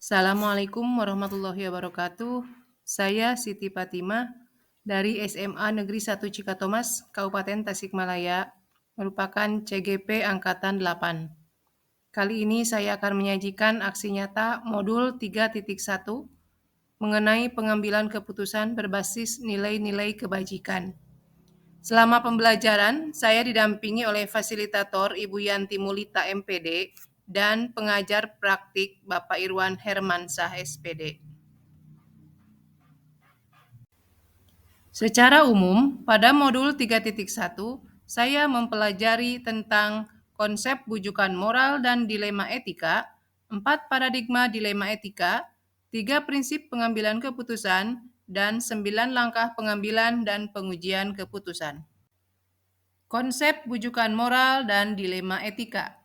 Assalamualaikum warahmatullahi wabarakatuh. Saya Siti Fatimah dari SMA Negeri 1 Cikatomas, Kabupaten Tasikmalaya, merupakan CGP Angkatan 8. Kali ini saya akan menyajikan aksi nyata modul 3.1 mengenai pengambilan keputusan berbasis nilai-nilai kebajikan. Selama pembelajaran, saya didampingi oleh fasilitator Ibu Yanti Mulita MPD dan pengajar praktik Bapak Irwan Hermansyah SPD. Secara umum, pada modul 3.1, saya mempelajari tentang konsep bujukan moral dan dilema etika, 4 paradigma dilema etika, 3 prinsip pengambilan keputusan, dan 9 langkah pengambilan dan pengujian keputusan. Konsep bujukan moral dan dilema etika.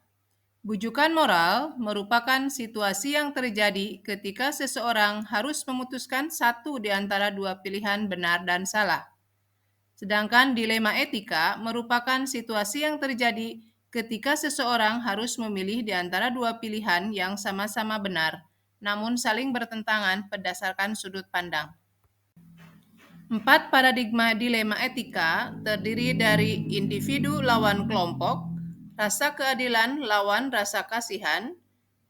Bujukan moral merupakan situasi yang terjadi ketika seseorang harus memutuskan satu di antara dua pilihan benar dan salah. Sedangkan dilema etika merupakan situasi yang terjadi ketika seseorang harus memilih di antara dua pilihan yang sama-sama benar, namun saling bertentangan berdasarkan sudut pandang. 4 paradigma dilema etika terdiri dari individu lawan kelompok, rasa keadilan lawan rasa kasihan,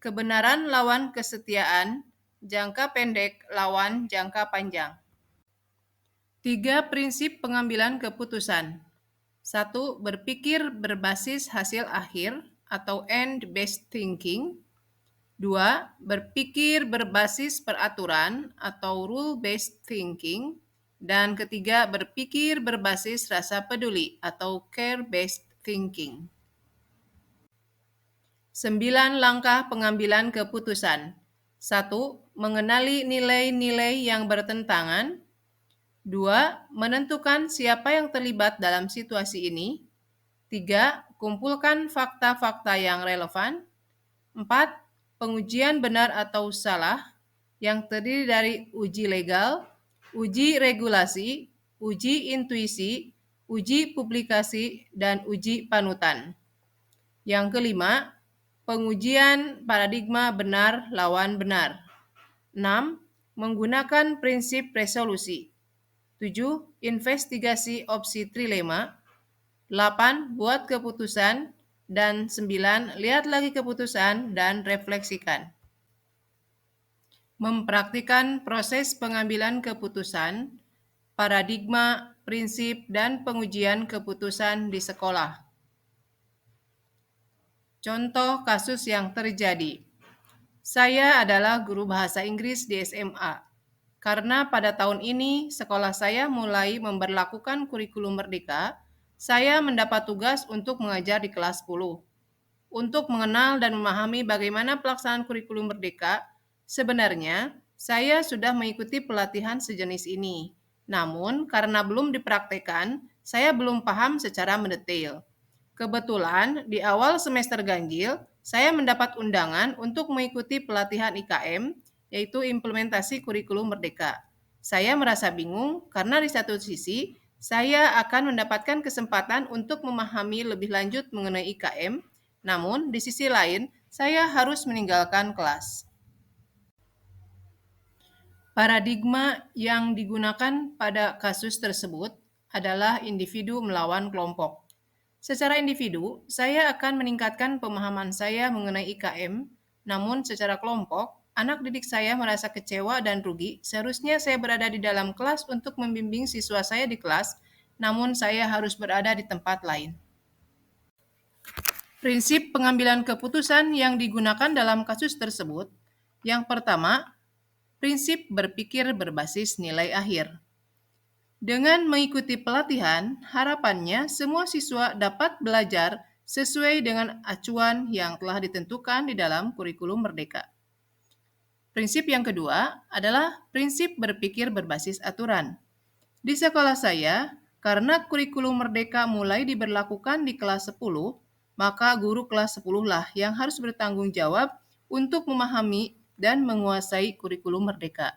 kebenaran lawan kesetiaan, jangka pendek lawan jangka panjang. 3 prinsip pengambilan keputusan. 1. Berpikir berbasis hasil akhir atau end-based thinking. 2. Berpikir berbasis peraturan atau rule-based thinking. Dan ketiga, berpikir berbasis rasa peduli atau care-based thinking. 9 langkah pengambilan keputusan. 1. Mengenali nilai-nilai yang bertentangan. 2. Menentukan siapa yang terlibat dalam situasi ini. 3. Kumpulkan fakta-fakta yang relevan. 4. Pengujian benar atau salah yang terdiri dari uji legal, uji regulasi, uji intuisi, uji publikasi, dan uji panutan. Yang kelima, pengujian paradigma benar lawan benar. 6. Menggunakan prinsip resolusi. 7. Investigasi opsi trilema. 8. Buat keputusan. Dan 9. Lihat lagi keputusan dan refleksikan. Mempraktikkan proses pengambilan keputusan, paradigma, prinsip, dan pengujian keputusan di sekolah. Contoh kasus yang terjadi. Saya adalah guru bahasa Inggris di SMA. Karena pada tahun ini sekolah saya mulai memberlakukan kurikulum merdeka, saya mendapat tugas untuk mengajar di kelas 10. Untuk mengenal dan memahami bagaimana pelaksanaan kurikulum merdeka, sebenarnya saya sudah mengikuti pelatihan sejenis ini. Namun, karena belum dipraktekkan, saya belum paham secara mendetail. Kebetulan, di awal semester ganjil, saya mendapat undangan untuk mengikuti pelatihan IKM, yaitu implementasi kurikulum merdeka. Saya merasa bingung karena di satu sisi, saya akan mendapatkan kesempatan untuk memahami lebih lanjut mengenai IKM, namun di sisi lain, saya harus meninggalkan kelas. Paradigma yang digunakan pada kasus tersebut adalah individu melawan kelompok. Secara individu, saya akan meningkatkan pemahaman saya mengenai IKM, namun secara kelompok, anak didik saya merasa kecewa dan rugi. Seharusnya saya berada di dalam kelas untuk membimbing siswa saya di kelas, namun saya harus berada di tempat lain. Prinsip pengambilan keputusan yang digunakan dalam kasus tersebut, yang pertama, prinsip berpikir berbasis nilai akhir. Dengan mengikuti pelatihan, harapannya semua siswa dapat belajar sesuai dengan acuan yang telah ditentukan di dalam kurikulum merdeka. Prinsip yang kedua adalah prinsip berpikir berbasis aturan. Di sekolah saya, karena kurikulum merdeka mulai diberlakukan di kelas 10, maka guru kelas 10 lah yang harus bertanggung jawab untuk memahami dan menguasai kurikulum merdeka.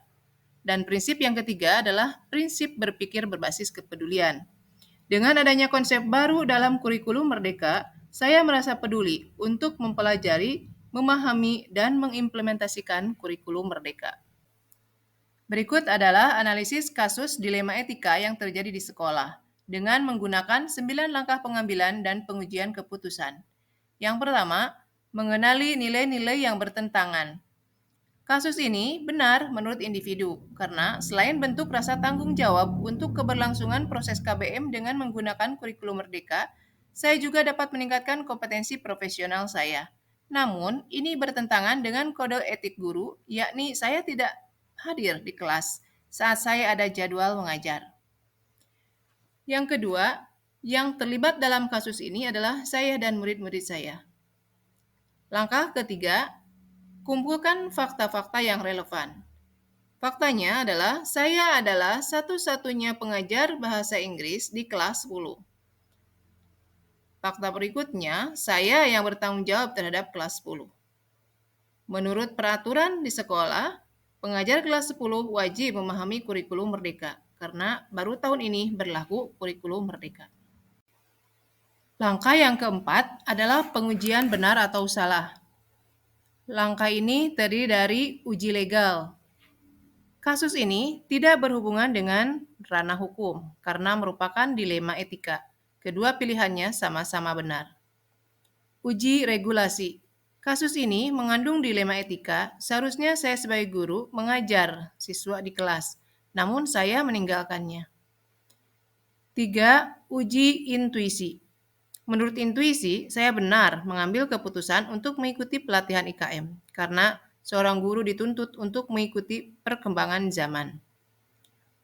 Dan prinsip yang ketiga adalah prinsip berpikir berbasis kepedulian. Dengan adanya konsep baru dalam kurikulum merdeka, saya merasa peduli untuk mempelajari, memahami, dan mengimplementasikan kurikulum merdeka. Berikut adalah analisis kasus dilema etika yang terjadi di sekolah dengan menggunakan 9 langkah pengambilan dan pengujian keputusan. Yang pertama, mengenali nilai-nilai yang bertentangan. Kasus ini benar menurut individu, karena selain bentuk rasa tanggung jawab untuk keberlangsungan proses KBM dengan menggunakan kurikulum merdeka, saya juga dapat meningkatkan kompetensi profesional saya. Namun, ini bertentangan dengan kode etik guru, yakni saya tidak hadir di kelas saat saya ada jadwal mengajar. Yang kedua, yang terlibat dalam kasus ini adalah saya dan murid-murid saya. Langkah ketiga, kumpulkan fakta-fakta yang relevan. Faktanya adalah saya adalah satu-satunya pengajar bahasa Inggris di kelas 10. Fakta berikutnya, saya yang bertanggung jawab terhadap kelas 10. Menurut peraturan di sekolah, pengajar kelas 10 wajib memahami kurikulum merdeka karena baru tahun ini berlaku kurikulum merdeka. Langkah yang keempat adalah pengujian benar atau salah. Langkah ini terdiri dari uji legal. Kasus ini tidak berhubungan dengan ranah hukum karena merupakan dilema etika. Kedua pilihannya sama-sama benar. Uji regulasi. Kasus ini mengandung dilema etika. Seharusnya saya sebagai guru mengajar siswa di kelas, namun saya meninggalkannya. 3. Uji intuisi. Menurut intuisi, saya benar mengambil keputusan untuk mengikuti pelatihan IKM karena seorang guru dituntut untuk mengikuti perkembangan zaman.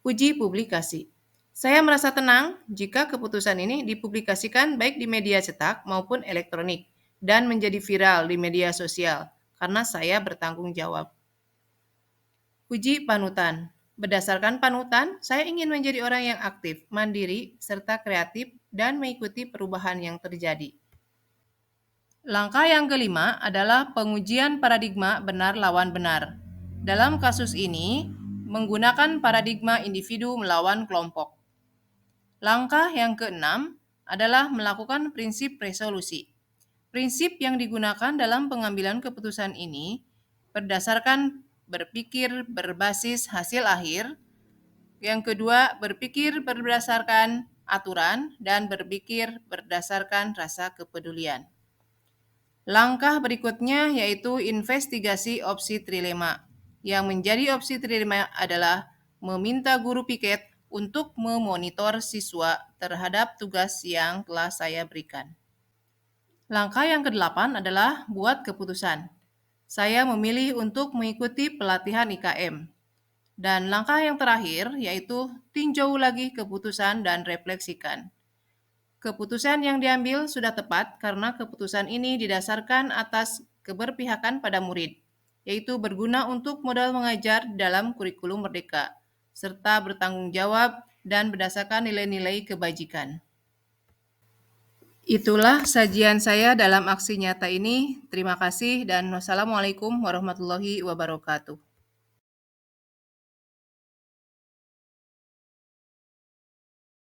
Uji publikasi. Saya merasa tenang jika keputusan ini dipublikasikan baik di media cetak maupun elektronik dan menjadi viral di media sosial karena saya bertanggung jawab. Uji panutan. Berdasarkan panutan, saya ingin menjadi orang yang aktif, mandiri, serta kreatif dan mengikuti perubahan yang terjadi. Langkah yang kelima adalah pengujian paradigma benar lawan benar. Dalam kasus ini, menggunakan paradigma individu melawan kelompok. Langkah yang keenam adalah melakukan prinsip resolusi. Prinsip yang digunakan dalam pengambilan keputusan ini berdasarkan berpikir berbasis hasil akhir. Yang kedua, berpikir berdasarkan aturan dan berpikir berdasarkan rasa kepedulian. Langkah berikutnya yaitu investigasi opsi trilema. Yang menjadi opsi trilema adalah meminta guru piket untuk memonitor siswa terhadap tugas yang telah saya berikan. Langkah yang kedelapan adalah buat keputusan. Saya memilih untuk mengikuti pelatihan IKM. Dan langkah yang terakhir yaitu tinjau lagi keputusan dan refleksikan. Keputusan yang diambil sudah tepat karena keputusan ini didasarkan atas keberpihakan pada murid, yaitu berguna untuk modal mengajar dalam kurikulum merdeka, serta bertanggung jawab dan berdasarkan nilai-nilai kebajikan. Itulah sajian saya dalam aksi nyata ini. Terima kasih dan wassalamualaikum warahmatullahi wabarakatuh.